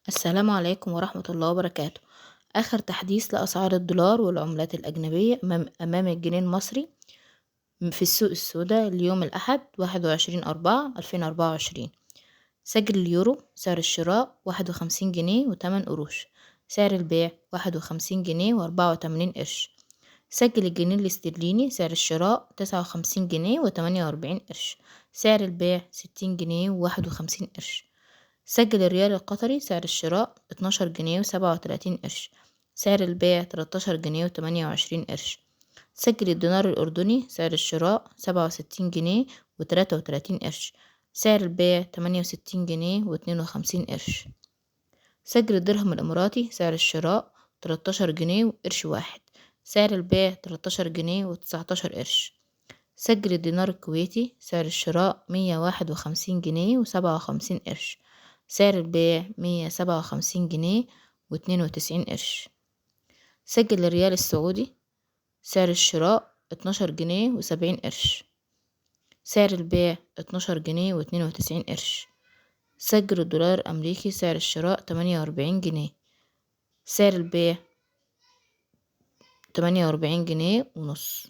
السلام عليكم ورحمة الله وبركاته. آخر تحديث لأسعار الدولار والعملات الأجنبية أمام الجنيه المصري في السوق السوداء اليوم الأحد 21/4/2024. سجل اليورو سعر الشراء 51 جنيه و8 قروش، سعر البيع 51 جنيه و84 قرش. سجل الجنيه الاسترليني سعر الشراء 59 جنيه و48 قرش، سعر البيع 60 جنيه و51 قرش. سجل الريال القطري سعر الشراء 12 جنيه و37 قرش، سعر البيع 13 جنيه و28 قرش. سجل الدينار الأردني سعر الشراء 67 جنيه و33 قرش، سعر البيع 68 جنيه و52 قرش. سجل الدرهم الإماراتي سعر الشراء 13 جنيه وقرش 1، سعر البيع 13 جنيه و19 قرش. سجل الدينار الكويتي سعر الشراء 151 جنيه و57 قرش، سعر البيع 157 جنيه و92 قرش. سجل الريال السعودي سعر الشراء 12 جنيه و70 قرش، سعر البيع 12 جنيه و92 قرش. سجل الدولار الأمريكي سعر الشراء 48 جنيه، سعر البيع 48 جنيه ونص.